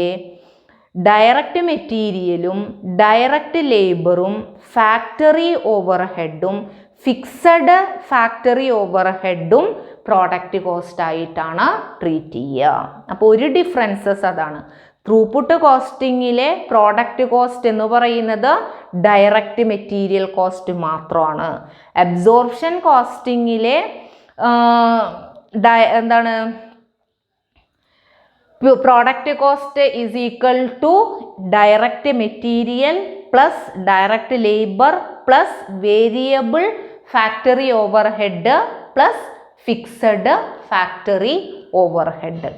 ഡയറക്റ്റ് മെറ്റീരിയലും ഡയറക്റ്റ് ലേബറും ഫാക്ടറി ഓവർഹെഡും ഫിക്സഡ് ഫാക്ടറി ഓവർഹെഡും പ്രോഡക്റ്റ് കോസ്റ്റ് ആയിട്ടാണ് ട്രീറ്റ് ചെയ്യുക. അപ്പോൾ ഒരു ഡിഫറൻസസ് അതാണ്. ത്രൂപുട്ട് കോസ്റ്റിങ്ങിലെ പ്രോഡക്റ്റ് കോസ്റ്റ് എന്ന് പറയുന്നത് ഡയറക്റ്റ് മെറ്റീരിയൽ കോസ്റ്റ് മാത്രമാണ്. അബ്സോർപ്ഷൻ കോസ്റ്റിങ്ങിലെ എന്താണ് product cost is equal to direct material plus direct labour plus variable factory overhead plus fixed factory overhead.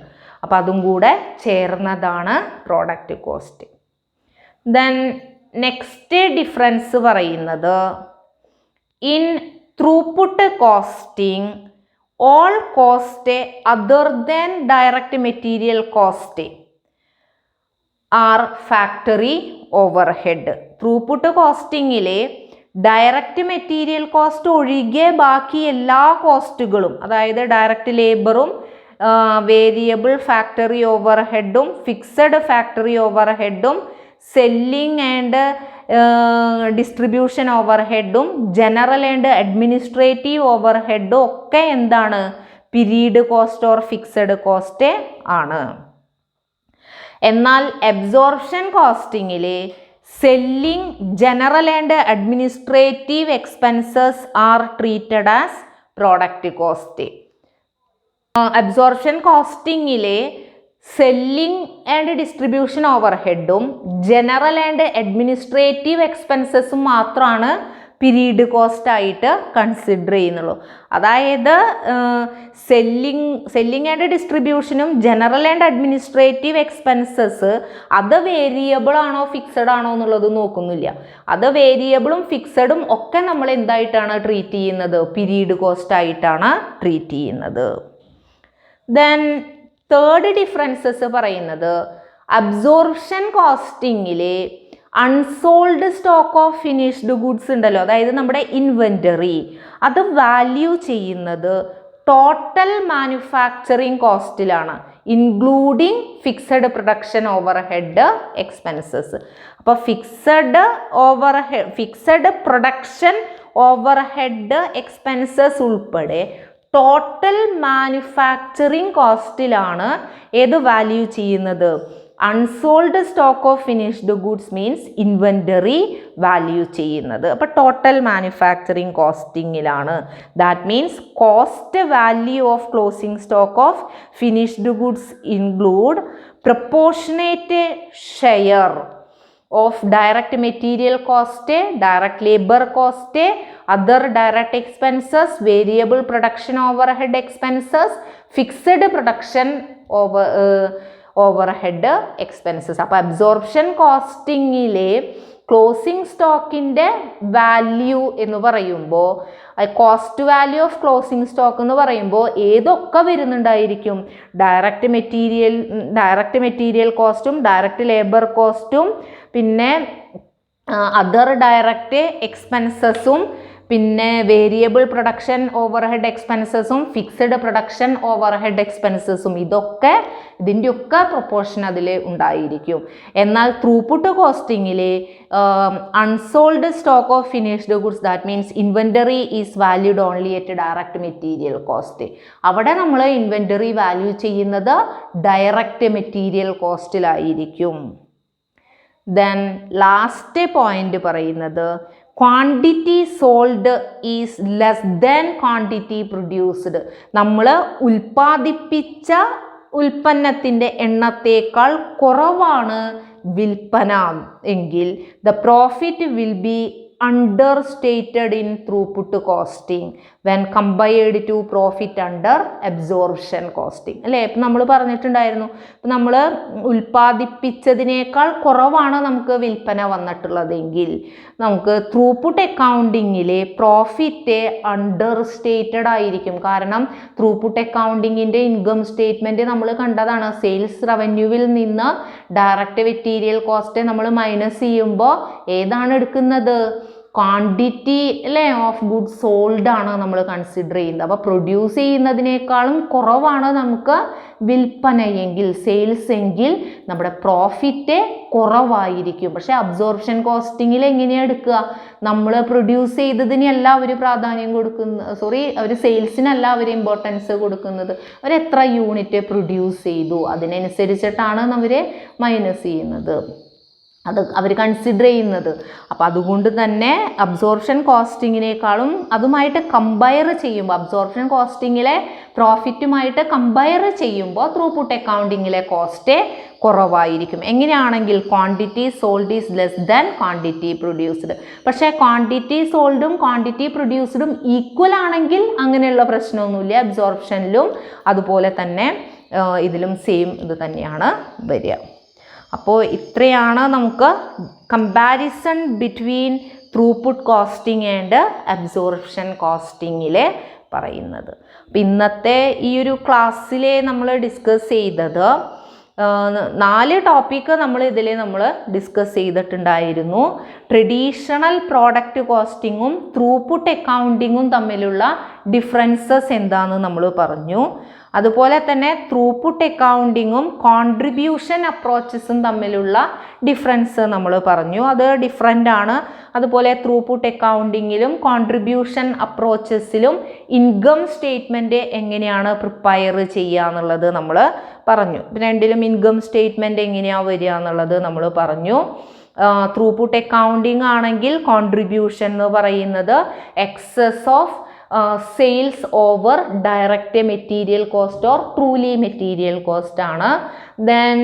അപ്പോൾ അതും കൂടെ ചേർന്നതാണ് product cost. Then next difference പറയുന്നത് in throughput costing all cost other than direct material cost are factory overhead. ത്രൂപുട്ട് കോസ്റ്റിങ്ങിലെ direct material cost ഒഴികെ ബാക്കി എല്ലാ കോസ്റ്റുകളും, അതായത് ഡയറക്റ്റ് ലേബറും വേരിയബിൾ ഫാക്ടറി ഓവർഹെഡും fixed factory ഓവർഹെഡും selling and distribution ഓവർഹെഡും ജനറൽ ആൻഡ് അഡ്മിനിസ്ട്രേറ്റീവ് ഓവർഹെഡും ഒക്കെ എന്താണ് period cost or fixed cost ആണ്. എന്നാൽ അബ്സോർപ്ഷൻ കോസ്റ്റിങ്ങിൽ selling general and administrative expenses are treated as product cost. Absorption കോസ്റ്റിങ്ങിലെ സെല്ലിംഗ് ആൻഡ് ഡിസ്ട്രിബ്യൂഷൻ ഓവർഹെഡും ജനറൽ ആൻഡ് അഡ്മിനിസ്ട്രേറ്റീവ് എക്സ്പെൻസസും മാത്രമാണ് പീരീഡ് ആയിട്ട് കൺസിഡർ ചെയ്യുന്നുള്ളൂ. അതായത് സെല്ലിംഗ് ആൻഡ് ഡിസ്ട്രിബ്യൂഷനും ജനറൽ ആൻഡ് അഡ്മിനിസ്ട്രേറ്റീവ് എക്സ്പെൻസസ് അത് വേരിയബിൾ ആണോ ഫിക്സഡ് ആണോ എന്നുള്ളത് നോക്കുന്നില്ല. അത് വേരിയബിളും ഫിക്സഡും ഒക്കെ നമ്മൾ എന്തായിട്ടാണ് ട്രീറ്റ് ചെയ്യുന്നത്? പീരീഡ് കോസ്റ്റ് ആയിട്ടാണ് ട്രീറ്റ് ചെയ്യുന്നത്. ദെൻ തേർഡ് ഡിഫറൻസസ് പറയുന്നത് അബ്സോർപ്ഷൻ കോസ്റ്റിങ്ങിലെ unsold stock of finished goods ഉണ്ടല്ലോ, അതായത് നമ്മുടെ ഇൻവെൻ്ററി, അത് വാല്യൂ ചെയ്യുന്നത് ടോട്ടൽ മാനുഫാക്ചറിങ് കോസ്റ്റിലാണ്, including fixed production overhead expenses. അപ്പോൾ ഫിക്സഡ് പ്രൊഡക്ഷൻ ഓവർഹെഡ് എക്സ്പെൻസസ് ഉൾപ്പെടെ ടോട്ടൽ മാനുഫാക്ചറിങ് കോസ്റ്റിലാണ് ഏത് വാല്യൂ ചെയ്യുന്നത്? Unsold stock of finished goods means inventory value ചെയ്യുന്നത്. അപ്പോൾ ടോട്ടൽ മാനുഫാക്ചറിങ് കോസ്റ്റിങ്ങിലാണ്. That means cost value of closing stock of finished goods include proportionate share of direct material cost, direct labor cost, other direct expenses, variable production overhead expenses, fixed production overhead expenses. അപ്പോൾ absorption കോസ്റ്റിങ്ങിലെ closing സ്റ്റോക്കിൻ്റെ value എന്ന് പറയുമ്പോൾ cost value of closing stock എന്ന് പറയുമ്പോൾ ഏതൊക്കെ വരുന്നുണ്ടായിരിക്കും? Direct material കോസ്റ്റും ഡയറക്റ്റ് ലേബർ കോസ്റ്റും പിന്നെ അതർ ഡയറക്റ്റ് എക്സ്പെൻസസും പിന്നെ വേരിയബിൾ പ്രൊഡക്ഷൻ ഓവർഹെഡ് എക്സ്പെൻസസും ഫിക്സഡ് പ്രൊഡക്ഷൻ ഓവർഹെഡ് എക്സ്പെൻസസും ഇതിൻ്റെയൊക്കെ പ്രൊപ്പോർഷൻ അതിൽ ഉണ്ടായിരിക്കും. എന്നാൽ ത്രൂപുട്ട് കോസ്റ്റിങ്ങിൽ unsold stock of finished goods, that means inventory is valued only at direct material cost. അവിടെ നമ്മൾ ഇൻവെൻ്ററി വാല്യൂ ചെയ്യുന്നത് ഡയറക്റ്റ് മെറ്റീരിയൽ കോസ്റ്റിലായിരിക്കും. ദെൻ ലാസ്റ്റ് പോയിന്റ് പറയുന്നത് quantity sold is less than quantity produced. നമ്മൾ ഉൽപ്പാദിപ്പിച്ച ഉൽപ്പന്നത്തിൻ്റെ എണ്ണത്തേക്കാൾ കുറവാണ് വിൽപ്പന എങ്കിൽ the profit will be understated in throughput costing when compared to profit under absorption costing. അല്ലേ? ഇപ്പം നമ്മൾ പറഞ്ഞിട്ടുണ്ടായിരുന്നു, ഇപ്പം നമ്മൾ ഉൽപ്പാദിപ്പിച്ചതിനേക്കാൾ കുറവാണ് നമുക്ക് വിൽപ്പന വന്നിട്ടുള്ളതെങ്കിൽ നമുക്ക് ത്രൂപുട്ട് അക്കൗണ്ടിങ്ങിൽ പ്രോഫിറ്റ് അണ്ടർസ്റ്റേറ്റഡ് ആയിരിക്കും. കാരണം ത്രൂപുട്ട് അക്കൗണ്ടിങ്ങിൻ്റെ ഇൻകം സ്റ്റേറ്റ്മെൻറ്റ് നമ്മൾ കണ്ടതാണ്. സെയിൽസ് റവന്യൂവിൽ നിന്ന് ഡയറക്റ്റ് മെറ്റീരിയൽ കോസ്റ്റ് നമ്മൾ മൈനസ് ചെയ്യുമ്പോൾ ഏതാണ് എടുക്കുന്നത്? ക്വാണ്ടിറ്റി അല്ലേ ഓഫ് ഗുഡ്സ് സോൾഡ് ആണ് നമ്മൾ കൺസിഡർ ചെയ്യുന്നത്. അപ്പോൾ പ്രൊഡ്യൂസ് ചെയ്യുന്നതിനേക്കാളും കുറവാണ് നമുക്ക് വിൽപ്പനയെങ്കിൽ, സെയിൽസ് എങ്കിൽ നമ്മുടെ പ്രോഫിറ്റ് കുറവായിരിക്കും. പക്ഷേ അബ്സോർപ്ഷൻ കോസ്റ്റിങ്ങിൽ എങ്ങനെയാണ് എടുക്കുക? നമ്മൾ പ്രൊഡ്യൂസ് ചെയ്തതിനല്ല അവർ പ്രാധാന്യം കൊടുക്കുന്നത്, അവർ സെയിൽസിനല്ല അവർ ഇമ്പോർട്ടൻസ് കൊടുക്കുന്നത്. അവർ എത്ര യൂണിറ്റ് പ്രൊഡ്യൂസ് ചെയ്തു അതിനനുസരിച്ചിട്ടാണ് അവർ മൈനസ് ചെയ്യുന്നത്, അത് അവർ കൺസിഡർ ചെയ്യുന്നത്. അപ്പോൾ അതുകൊണ്ട് തന്നെ അബ്സോർപ്ഷൻ കോസ്റ്റിങ്ങിനേക്കാളും അതുമായിട്ട് കമ്പയർ ചെയ്യുമ്പോൾ, അബ്സോർപ്ഷൻ കോസ്റ്റിങ്ങിലെ പ്രോഫിറ്റുമായിട്ട് കമ്പയർ ചെയ്യുമ്പോൾ ത്രൂപുട്ട് അക്കൗണ്ടിങ്ങിലെ കോസ്റ്റ് കുറവായിരിക്കും. എങ്ങനെയാണെങ്കിൽ quantity sold is less than quantity produced. പക്ഷേ ക്വാണ്ടിറ്റി സോൾഡും ക്വാണ്ടിറ്റി പ്രൊഡ്യൂസ്ഡും ഈക്വൽ ആണെങ്കിൽ അങ്ങനെയുള്ള പ്രശ്നമൊന്നുമില്ല. അബ്സോർപ്ഷനിലും അതുപോലെ തന്നെ ഇതിലും സെയിം ഇത് തന്നെയാണ് വരിക. അപ്പോൾ ഇത്രയാണ് നമുക്ക് comparison between throughput costing and absorption കോസ്റ്റിങ്ങിൽ പറയുന്നത്. അപ്പോൾ ഇന്നത്തെ ഈ ഒരു ക്ലാസ്സിൽ നമ്മൾ ഡിസ്കസ് ചെയ്തത് 4 ടോപ്പിക്ക് നമ്മൾ ഡിസ്കസ് ചെയ്തിട്ടുണ്ടായിരുന്നു. ട്രഡീഷണൽ പ്രോഡക്റ്റ് കോസ്റ്റിങ്ങും ത്രൂപുട്ട് അക്കൗണ്ടിങ്ങും തമ്മിലുള്ള ഡിഫറൻസസ് എന്താണെന്ന് നമ്മൾ പറഞ്ഞു. അതുപോലെ തന്നെ ത്രൂപുട്ട് അക്കൗണ്ടിങ്ങും കോൺട്രിബ്യൂഷൻ അപ്രോച്ചസും തമ്മിലുള്ള ഡിഫറൻസ് നമ്മൾ പറഞ്ഞു, അത് ഡിഫറൻ്റ് ആണ്. അതുപോലെ ത്രൂപുട്ട് അക്കൗണ്ടിങ്ങിലും കോൺട്രിബ്യൂഷൻ അപ്രോച്ചസിലും ഇൻകം സ്റ്റേറ്റ്മെൻറ്റ് എങ്ങനെയാണ് പ്രിപ്പയർ ചെയ്യുക എന്നുള്ളത് നമ്മൾ പറഞ്ഞു. രണ്ടിലും ഇൻകം സ്റ്റേറ്റ്മെൻറ്റ് എങ്ങനെയാണ് വരിക എന്നുള്ളത് നമ്മൾ പറഞ്ഞു. ത്രൂപുട്ട് അക്കൗണ്ടിങ് ആണെങ്കിൽ കോൺട്രിബ്യൂഷൻ എന്ന് പറയുന്നത് excess of sales over direct material cost or truly material cost ആണ്. ദെൻ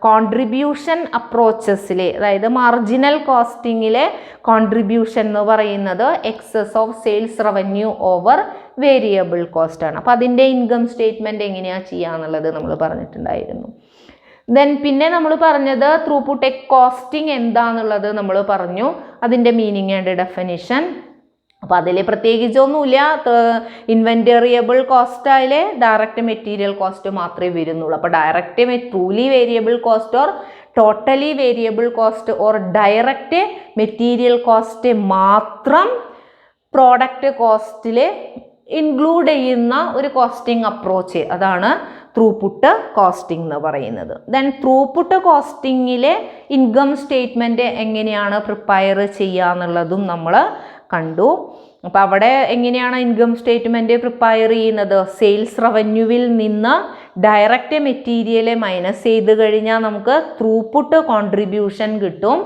കോൺട്രിബ്യൂഷൻ അപ്രോച്ചസിലെ, അതായത് മാർജിനൽ കോസ്റ്റിങ്ങിലെ കോൺട്രിബ്യൂഷൻ എന്ന് പറയുന്നത് excess of sales revenue over variable cost ആണ്. അപ്പോൾ അതിൻ്റെ ഇൻകം സ്റ്റേറ്റ്മെൻറ്റ് എങ്ങനെയാണ് ചെയ്യുക എന്നുള്ളത് നമ്മൾ പറഞ്ഞിട്ടുണ്ടായിരുന്നു. ദെൻ പിന്നെ നമ്മൾ പറഞ്ഞത് ത്രൂപുട്ട് കോസ്റ്റിംഗ് എന്താണെന്നുള്ളത് നമ്മൾ പറഞ്ഞു, അതിൻ്റെ മീനിങ് ആൻഡ് ഡെഫിനിഷൻ. അപ്പോൾ അതിൽ പ്രത്യേകിച്ചൊന്നുമില്ല. ഇൻവെൻറ്ററിയബിൾ കോസ്റ്റ് അതിൽ ഡയറക്റ്റ് മെറ്റീരിയൽ കോസ്റ്റ് മാത്രമേ വരുന്നുള്ളൂ. അപ്പോൾ direct truly variable cost or totally variable cost or direct material cost മാത്രം പ്രോഡക്റ്റ് കോസ്റ്റിൽ ഇൻക്ലൂഡ് ചെയ്യുന്ന ഒരു കോസ്റ്റിംഗ് അപ്രോച്ച്, അതാണ് ത്രൂപുട്ട് കോസ്റ്റിംഗ് എന്ന് പറയുന്നത്. ദെൻ ത്രൂപുട്ട് കോസ്റ്റിങ്ങിലെ ഇൻകം സ്റ്റേറ്റ്മെൻറ്റ് എങ്ങനെയാണ് പ്രിപ്പയർ ചെയ്യുക എന്നുള്ളതും നമ്മൾ കണ്ടു. അപ്പോൾ അവിടെ എങ്ങനെയാണ് ഇൻകം സ്റ്റേറ്റ്മെൻറ്റ് പ്രിപ്പയർ ചെയ്യുന്നത്? സെയിൽസ് റവന്യൂവിൽ നിന്ന് ഡയറക്റ്റ് മെറ്റീരിയൽ മൈനസ് ചെയ്ത് കഴിഞ്ഞാൽ നമുക്ക് ത്രൂപുട്ട് കോൺട്രിബ്യൂഷൻ കിട്ടും.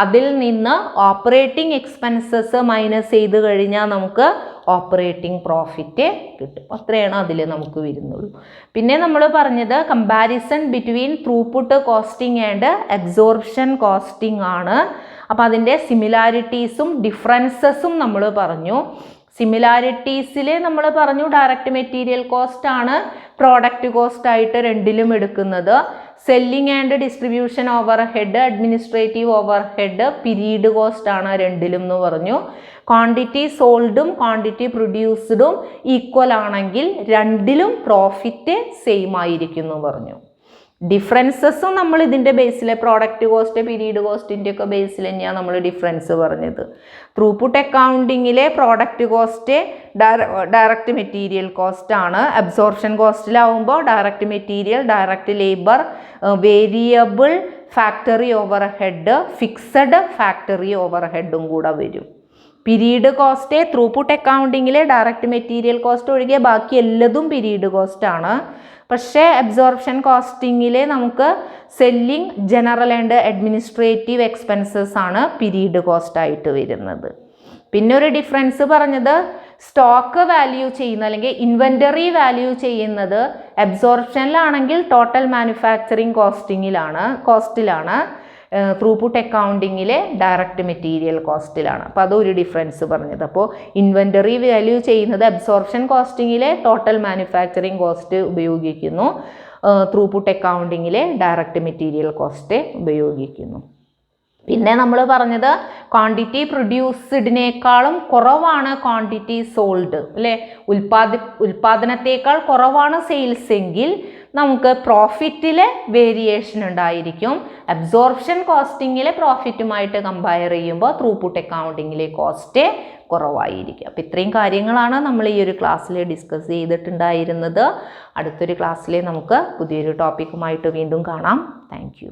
അതിൽ നിന്ന് ഓപ്പറേറ്റിംഗ് എക്സ്പെൻസസ് മൈനസ് ചെയ്ത് കഴിഞ്ഞാൽ നമുക്ക് ഓപ്പറേറ്റിംഗ് പ്രോഫിറ്റ് കിട്ടും. അത്രയാണ് അതിൽ നമുക്ക് വരുന്നുള്ളൂ. പിന്നെ നമ്മൾ പറഞ്ഞത് comparison between throughput costing and absorption costing ആണ്. അപ്പോൾ അതിൻ്റെ സിമിലാരിറ്റീസും ഡിഫറൻസസും നമ്മൾ പറഞ്ഞു. സിമിലാരിറ്റീസിൽ നമ്മൾ പറഞ്ഞു ഡയറക്റ്റ് മെറ്റീരിയൽ കോസ്റ്റ് ആണ് പ്രോഡക്റ്റ് കോസ്റ്റ് ആയിട്ട് രണ്ടിലും എടുക്കുന്നത്. Selling and distribution over head, administrative over head, period cost ആണ് രണ്ടിലും എന്ന് പറഞ്ഞു. ക്വാണ്ടിറ്റി സോൾഡും ക്വാണ്ടിറ്റി പ്രൊഡ്യൂസ്ഡും ഈക്വൽ ആണെങ്കിൽ രണ്ടിലും പ്രോഫിറ്റ് സെയിം ആയിരിക്കും എന്ന് പറഞ്ഞു. ഡിഫറൻസസും നമ്മൾ ഇതിൻ്റെ ബേസിലെ പ്രോഡക്റ്റ് കോസ്റ്റ്, പീരീഡ് കോസ്റ്റിൻ്റെ ഒക്കെ ബേസിൽ തന്നെയാണ് നമ്മൾ ഡിഫറൻസ് പറഞ്ഞത്. ത്രൂപുട്ട് അക്കൗണ്ടിങ്ങിലെ product cost direct material cost ആണ്. അബ്സോർപ്ഷൻ കോസ്റ്റിലാവുമ്പോൾ direct material, direct labour, variable factory overhead, fixed factory ഓവർ ഹെഡും കൂടെ വരും. പീരീഡ് കോസ്റ്റ് ത്രൂപുട്ട് അക്കൗണ്ടിങ്ങിലെ ഡയറക്റ്റ് മെറ്റീരിയൽ കോസ്റ്റ് ഒഴികെ ബാക്കി എല്ലതും പീരീഡ് കോസ്റ്റ് ആണ്. പക്ഷേ അബ്സോർപ്ഷൻ കോസ്റ്റിങ്ങിൽ നമുക്ക് selling, general and administrative expenses ആണ് പീരീഡ് കോസ്റ്റ് ആയിട്ട് വരുന്നത്. പിന്നെ ഒരു ഡിഫറൻസ് പറഞ്ഞത് സ്റ്റോക്ക് വാല്യൂ ചെയ്യുന്ന അല്ലെങ്കിൽ ഇൻവെൻ്ററി വാല്യൂ ചെയ്യുന്നത് അബ്സോർപ്ഷനിലാണെങ്കിൽ ടോട്ടൽ മാനുഫാക്ചറിങ് കോസ്റ്റിലാണ്, ത്രൂപുട്ട് അക്കൗണ്ടിങ്ങിലെ ഡയറക്റ്റ് മെറ്റീരിയൽ കോസ്റ്റിലാണ്. അപ്പോൾ അതൊരു ഡിഫറൻസ് പറഞ്ഞത്. അപ്പോൾ ഇൻവെൻ്ററി വാല്യൂ ചെയ്യുന്നത് അബ്സോർപ്ഷൻ കോസ്റ്റിങ്ങിലെ ടോട്ടൽ മാനുഫാക്ചറിങ് കോസ്റ്റ് ഉപയോഗിക്കുന്നു, ത്രൂപുട്ട് അക്കൗണ്ടിങ്ങിലെ ഡയറക്റ്റ് മെറ്റീരിയൽ കോസ്റ്റ് ഉപയോഗിക്കുന്നു. പിന്നെ നമ്മൾ പറഞ്ഞത് ക്വാണ്ടിറ്റി പ്രൊഡ്യൂസ്ഡിനേക്കാളും കുറവാണ് ക്വാണ്ടിറ്റി സോൾഡ് അല്ലേ, ഉൽപ്പാദനത്തേക്കാൾ കുറവാണ് സെയിൽസ് എങ്കിൽ നമുക്ക് പ്രോഫിറ്റിൽ വേരിയേഷൻ ഉണ്ടായിരിക്കും. അബ്സോർപ്ഷൻ കോസ്റ്റിങ്ങിലെ പ്രോഫിറ്റുമായിട്ട് കമ്പയർ ചെയ്യുമ്പോൾ ത്രൂപുട്ട് അക്കൗണ്ടിങ്ങിലെ കോസ്റ്റ് കുറവായിരിക്കും. അപ്പോൾ ഇത്രയും കാര്യങ്ങളാണ് നമ്മൾ ഈ ഒരു ക്ലാസ്സിൽ ഡിസ്കസ് ചെയ്തിട്ടുണ്ടായിരുന്നത്. അടുത്തൊരു ക്ലാസ്സിൽ നമുക്ക് പുതിയൊരു ടോപ്പിക്കുമായിട്ട് വീണ്ടും കാണാം. Thank you.